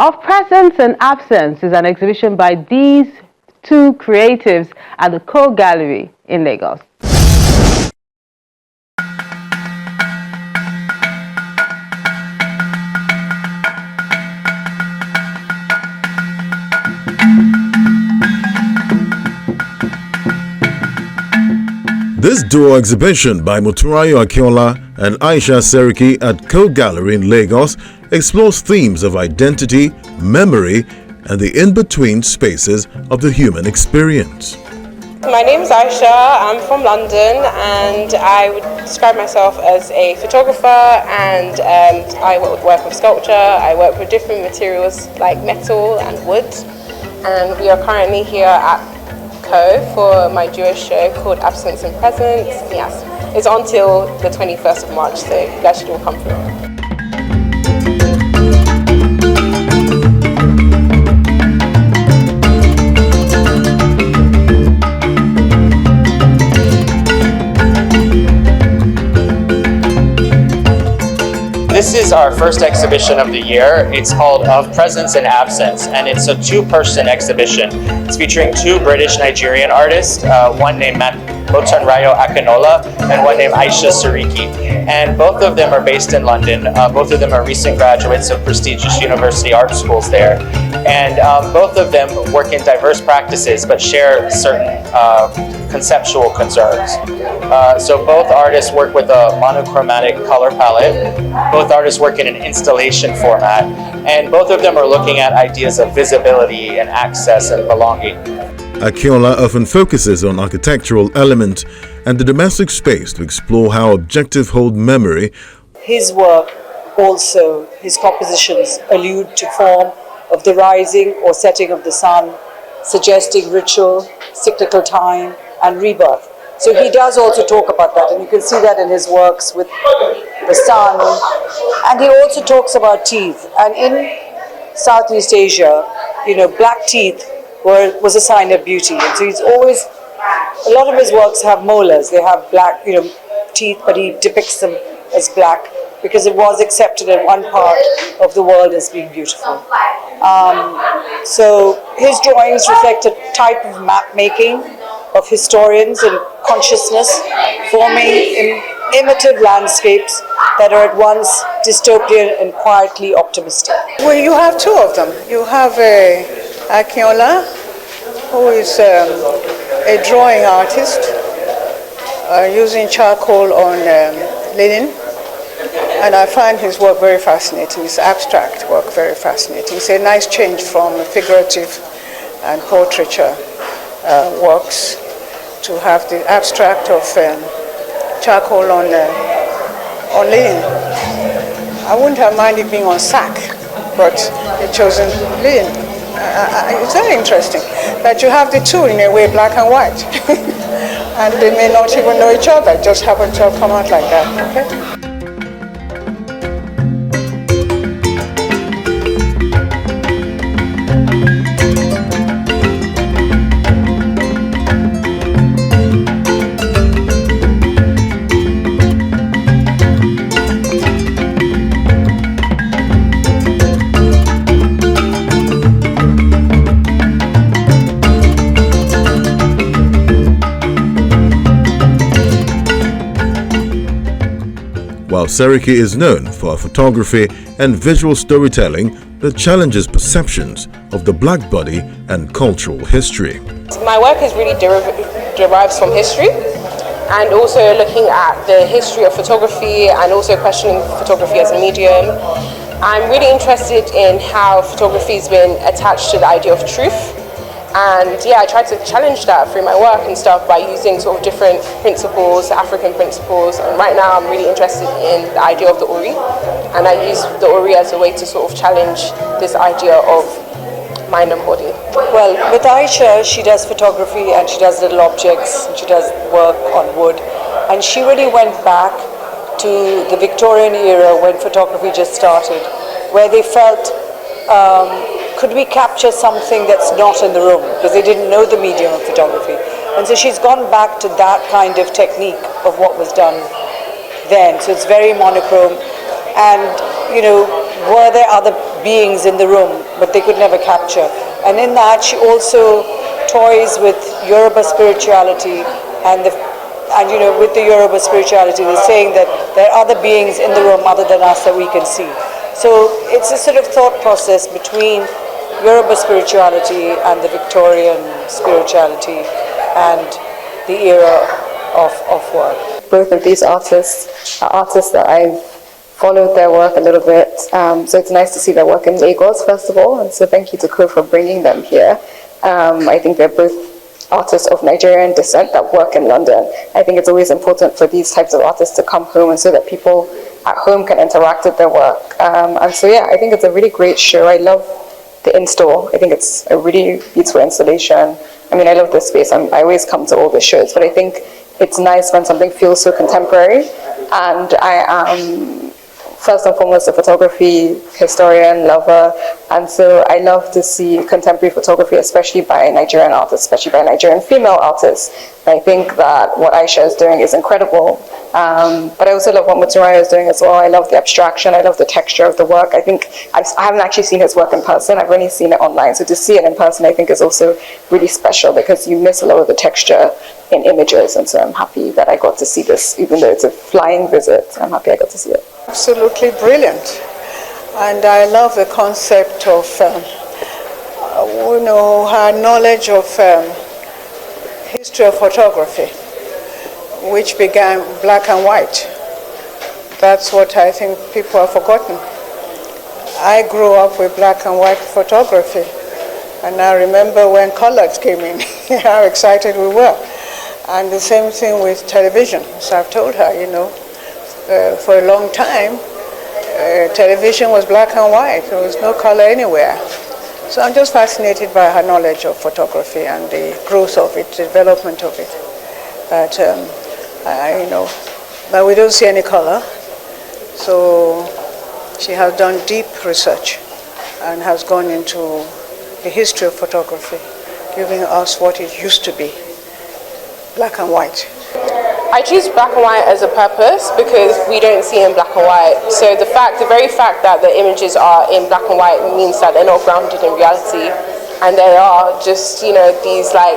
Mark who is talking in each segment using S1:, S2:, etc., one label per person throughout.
S1: Of Presence and Absence is an exhibition by these two creatives at the Co Gallery in Lagos.
S2: This duo exhibition by Motunrayo Akinola and Aisha Seriki at Co Gallery in Lagos explores themes of identity, memory, and the in-between spaces of the human experience.
S3: My name is Aisha, I'm from London, and I would describe myself as a photographer, and I work with sculpture, I work with different materials like metal and wood, and we are currently here at for my Jewish show called Absence and Presence. Yes, it's on till the 21st of March, so you guys should all come through.
S4: This is our first exhibition of the year. It's called Of Presence and Absence, and it's a two-person exhibition. It's featuring two British Nigerian artists, one named Motunrayo Akinola and one named Aisha Seriki. And both of them are based in London. Both of them are recent graduates of prestigious university art schools there. And both of them work in diverse practices but share certain conceptual concerns. So both artists work with a monochromatic color palette. Both artists work in an installation format, and both of them are looking at ideas of visibility and access and belonging.
S2: Akinola often focuses on architectural elements and the domestic space to explore how objective hold memory.
S5: His work also, his compositions allude to form of the rising or setting of the sun, suggesting ritual, cyclical time, and rebirth. So he does also talk about that, and you can see that in his works with the sun. And he also talks about teeth. And in Southeast Asia, black teeth was a sign of beauty. And so he's always, a lot of his works have molars. They have black, teeth, but he depicts them as black because it was accepted in one part of the world as being beautiful. So his drawings reflect a type of map making of historians and consciousness, forming imitative landscapes that are at once dystopian and quietly optimistic.
S6: Well, you have two of them. You have Akinola, who is a drawing artist using charcoal on linen, and I find his work very fascinating. His abstract work very fascinating. It's a nice change from figurative and portraiture works to have the abstract of charcoal on linen. I wouldn't have minded being on sack, but you've chosen linen. It's very interesting that you have the two in a way, black and white, and they may not even know each other, just happen to have come out like that. Okay?
S2: While Seriki is known for photography and visual storytelling that challenges perceptions of the black body and cultural history.
S3: My work is really derives from history, and also looking at the history of photography and also questioning photography as a medium. I'm really interested in how photography has been attached to the idea of truth. And yeah, I try to challenge that through my work and stuff by using sort of different principles, African principles. And right now I'm really interested in the idea of the Uri. And I use the Uri as a way to sort of challenge this idea of mind and body.
S5: Well, with Aisha, she does photography and she does little objects and she does work on wood. And she really went back to the Victorian era when photography just started, where they felt, could we capture something that's not in the room? Because they didn't know the medium of photography. And so she's gone back to that kind of technique of what was done then. So it's very monochrome. And, were there other beings in the room? but they could never capture. And in that, she also toys with Yoruba spirituality, and with the Yoruba spirituality, they're saying that there are other beings in the room other than us that we can see. So it's a sort of thought process between Yoruba spirituality and the Victorian spirituality and the era of work.
S7: Both of these artists are artists that I've followed their work a little bit, so it's nice to see their work in Lagos, first of all, and so thank you to Co for bringing them here. I think they're both artists of Nigerian descent that work in London. I think it's always important for these types of artists to come home and so that people at home can interact with their work. And so yeah, I think it's a really great show. I love the install. I think it's a really beautiful installation. I mean, I love this space. I always come to all the shows, but I think it's nice when something feels so contemporary. And I am first and foremost a photography historian, lover, and so I love to see contemporary photography, especially by Nigerian artists, especially by Nigerian female artists. And I think that what Aisha is doing is incredible. But I also love what Motunrayo is doing as well. I love the abstraction, I love the texture of the work. I think I haven't actually seen his work in person, I've only seen it online. So to see it in person, I think is also really special because you miss a lot of the texture in images. And so I'm happy that I got to see this, even though it's a flying visit. I'm happy I got to see it.
S6: Absolutely brilliant. And I love the concept of, her knowledge of history of photography, which began black and white. That's what I think people have forgotten. I grew up with black and white photography, and I remember when colors came in, how excited we were. And the same thing with television. So I've told her, for a long time, television was black and white. There was no color anywhere. So I'm just fascinated by her knowledge of photography and the growth of it, the development of it. But but we don't see any color. So she has done deep research and has gone into the history of photography, giving us what it used to be, black and white.
S3: I choose black and white as a purpose because we don't see in black and white. So the very fact that the images are in black and white means that they're not grounded in reality, and they are just these like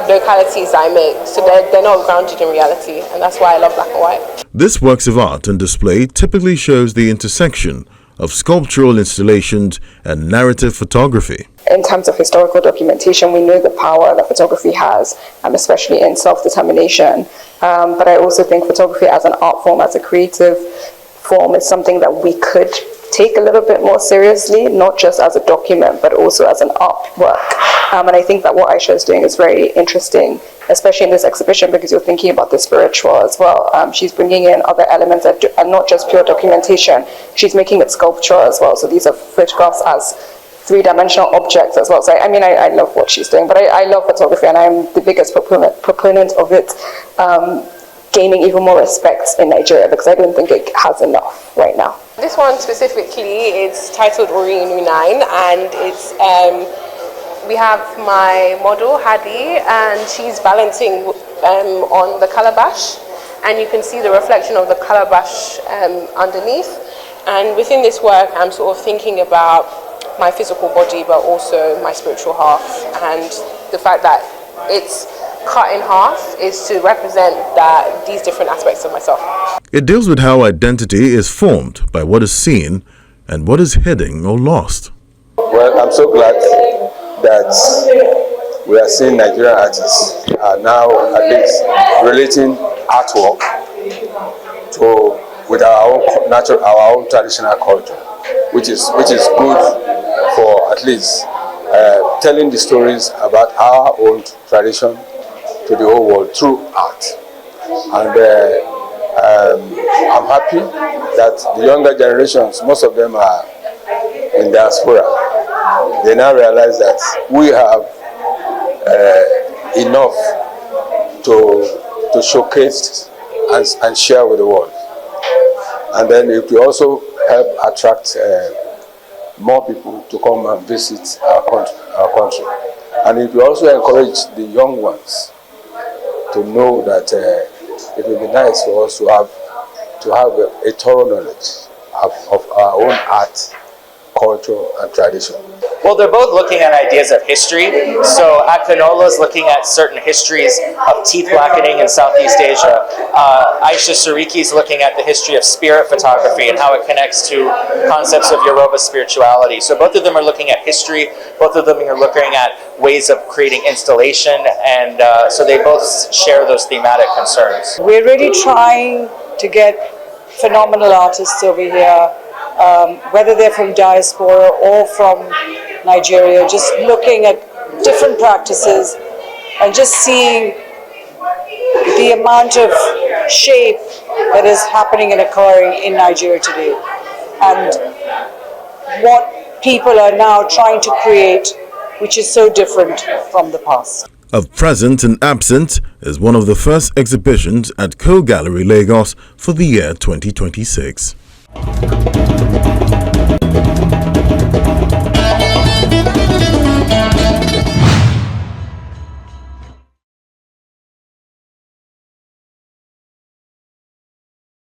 S3: localities I make. So they're not grounded in reality, and that's why I love black and white.
S2: This works of art on display typically shows the intersection of sculptural installations and narrative photography.
S7: In terms of historical documentation, we know the power that photography has, especially in self-determination. But I also think photography as an art form, as a creative form, is something that we could take a little bit more seriously, not just as a document, but also as an artwork. And I think that what Aisha is doing is very interesting, especially in this exhibition, because you're thinking about the spiritual as well. She's bringing in other elements that are not just pure documentation. She's making it sculpture as well. So these are photographs as three-dimensional objects as well. So I love what she's doing, but I love photography, and I'm the biggest proponent of it gaining even more respect in Nigeria, because I don't think it has enough right now.
S3: This one specifically is titled Ori Inu 9, and it's we have my model Hadi, and she's balancing on the calabash, and you can see the reflection of the calabash underneath. And within this work, I'm sort of thinking about my physical body, but also my spiritual half, and the fact that it's cut in half is to represent these different aspects of myself.
S2: It deals with how identity is formed by what is seen and what is hidden or lost.
S8: Well, I'm so glad that we are seeing Nigerian artists are now at least relating artwork with our own traditional culture, which is good for at least telling the stories about our own tradition to the whole world through art. And I'm happy that the younger generations, most of them are in diaspora. They now realize that we have enough to showcase and share with the world. And then it will also help attract more people to come and visit our country. And it will also encourage the young ones to know that it will be nice for us to have a thorough knowledge of our own art culture and tradition.
S4: Well, they're both looking at ideas of history. So Akinola is looking at certain histories of teeth blackening in Southeast Asia. Aisha Seriki is looking at the history of spirit photography and how it connects to concepts of Yoruba spirituality. So both of them are looking at history. Both of them are looking at ways of creating installation, and so they both share those thematic concerns.
S5: We're really trying to get phenomenal artists over here, whether they're from diaspora or from Nigeria, just looking at different practices and just seeing the amount of shape that is happening and occurring in Nigeria today, and what people are now trying to create, which is so different from the past.
S2: Of Present and Absent is one of the first exhibitions at Co Gallery Lagos for the year 2026.